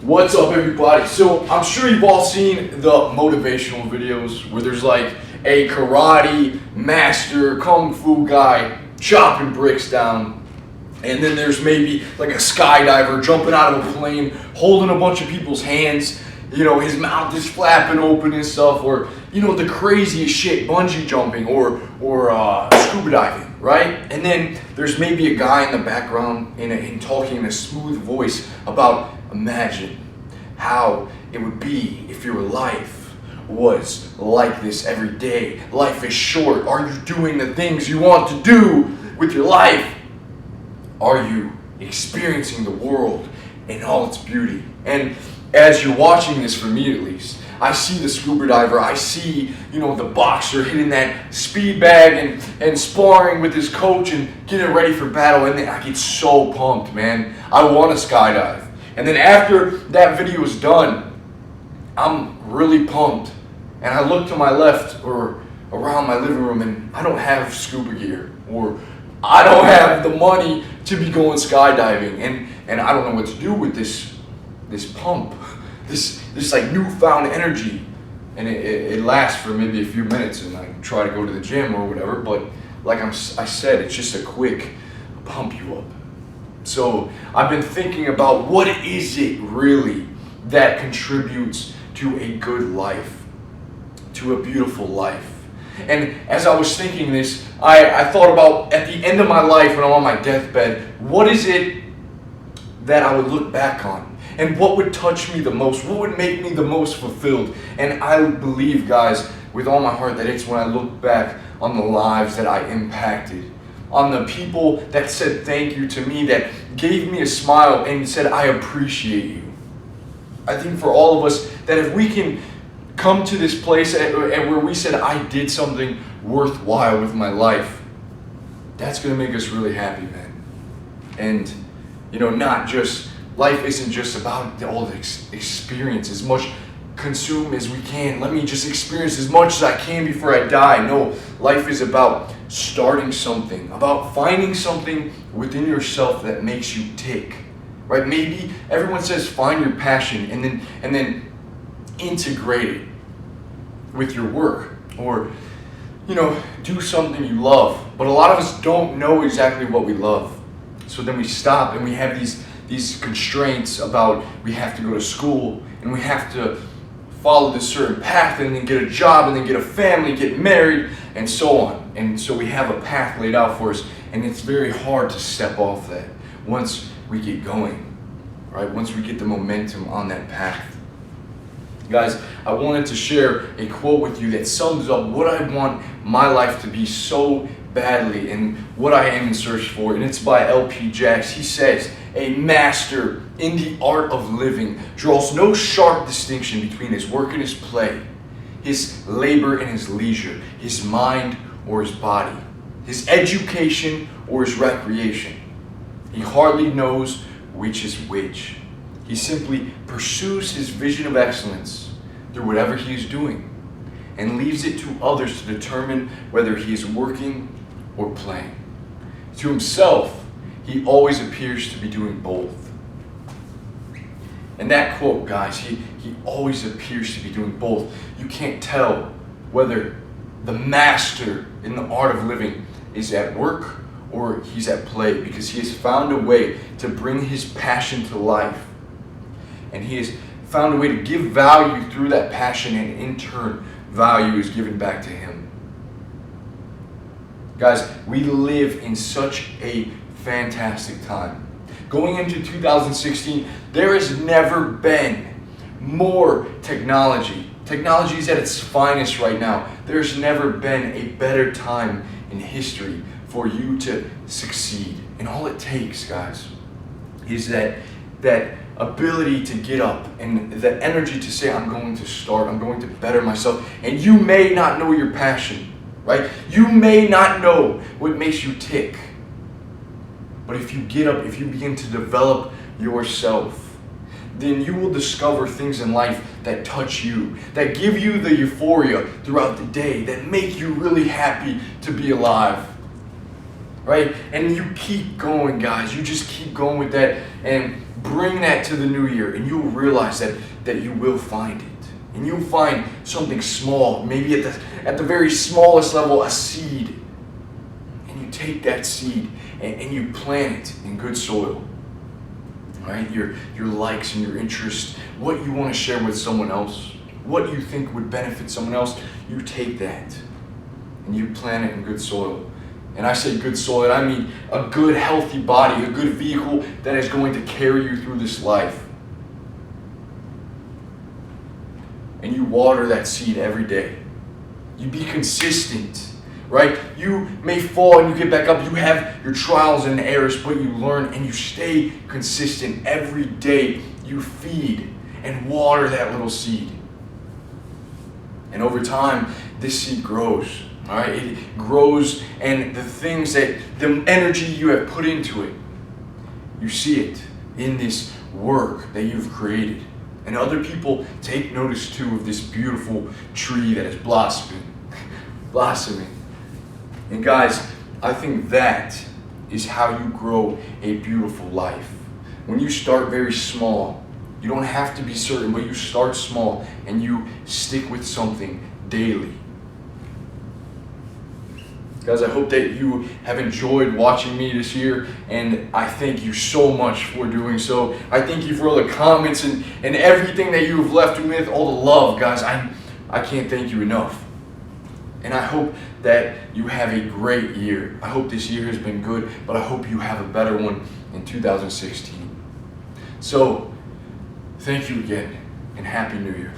What's up, everybody? So I'm sure you've all seen the motivational videos where there's like a karate master, kung fu guy chopping bricks down, and then there's maybe like a skydiver jumping out of a plane, holding a bunch of people's hands, his mouth is flapping open and stuff, or the craziest shit, bungee jumping or scuba diving, right? And then there's maybe a guy in the background in talking in a smooth voice about imagine how it would be if your life was like this every day. Life is short. Are you doing the things you want to do with your life? Are you experiencing the world in all its beauty? And as you're watching this, for me at least, I see the scuba diver, I see, the boxer hitting that speed bag and sparring with his coach and getting ready for battle, and then I get so pumped, man. I want to skydive. And then after that video is done, I'm really pumped. And I look to my left or around my living room and I don't have scuba gear, or I don't have the money to be going skydiving, and I don't know what to do with this pump, this like newfound energy, and it lasts for maybe a few minutes, and I try to go to the gym or whatever, but like I said, it's just a quick pump you up. So I've been thinking about what is it really that contributes to a good life, to a beautiful life. And as I was thinking this, I thought about at the end of my life when I'm on my deathbed, what is it that I would look back on? And what would touch me the most? What would make me the most fulfilled? And I believe, guys, with all my heart, that it's when I look back on the lives that I impacted, on the people that said thank you to me, that gave me a smile and said, I appreciate you. I think for all of us, that if we can come to this place and where we said, I did something worthwhile with my life, that's going to make us really happy, man. And, not just, life isn't just about all the experience, as much consume as we can. Let me just experience as much as I can before I die. No, life is about starting something, about finding something within yourself that makes you tick, right? Maybe everyone says find your passion and then integrate it with your work, or do something you love. But a lot of us don't know exactly what we love, so then we stop and we have these constraints about we have to go to school and we have to follow this certain path and then get a job and then get a family, get married, and so on. And so we have a path laid out for us, and it's very hard to step off that once we get going, right? Once we get the momentum on that path. Guys, I wanted to share a quote with you that sums up what I want my life to be so badly and what I am in search for, and it's by L.P. Jacks. He says, a master in the art of living draws no sharp distinction between his work and his play, his labor and his leisure, his mind or his body, his education or his recreation. He hardly knows which is which. He simply pursues his vision of excellence through whatever he is doing and leaves it to others to determine whether he is working or playing. To himself, he always appears to be doing both. And that quote, guys, he always appears to be doing both. You can't tell whether the master in the art of living is at work or he's at play, because he has found a way to bring his passion to life. And he has found a way to give value through that passion, and in turn, value is given back to him. Guys, we live in such a fantastic time. Going into 2016, there has never been more technology. Technology is at its finest right now. There's never been a better time in history for you to succeed. And all it takes, guys, is that ability to get up and that energy to say, I'm going to start, I'm going to better myself. And you may not know your passion, right? You may not know what makes you tick. But if you get up, if you begin to develop yourself, then you will discover things in life that touch you, that give you the euphoria throughout the day, that make you really happy to be alive. Right? And you keep going, guys. You just keep going with that. And bring that to the new year, and you'll realize that you will find it. And you'll find something small, maybe at the very smallest level, a seed. And you take that seed and you plant it in good soil. Right? Your likes and your interests, what you want to share with someone else, what you think would benefit someone else, you take that and you plant it in good soil. And I say good soil, I mean a good healthy body, a good vehicle that is going to carry you through this life. And you water that seed every day. You be consistent, right? You may fall and you get back up. You have your trials and errors, but you learn and you stay consistent. Every day you feed and water that little seed. And over time, this seed grows, all right? It grows, and the things the energy you have put into it, you see it in this work that you've created. And other people take notice too of this beautiful tree that is blossoming. And guys, I think that is how you grow a beautiful life. When you start very small, you don't have to be certain, but you start small and you stick with something daily. Guys, I hope that you have enjoyed watching me this year, and I thank you so much for doing so. I thank you for all the comments and everything that you have left me with, all the love, guys. I can't thank you enough. And I hope that you have a great year. I hope this year has been good, but I hope you have a better one in 2016. So, thank you again, and Happy New Year.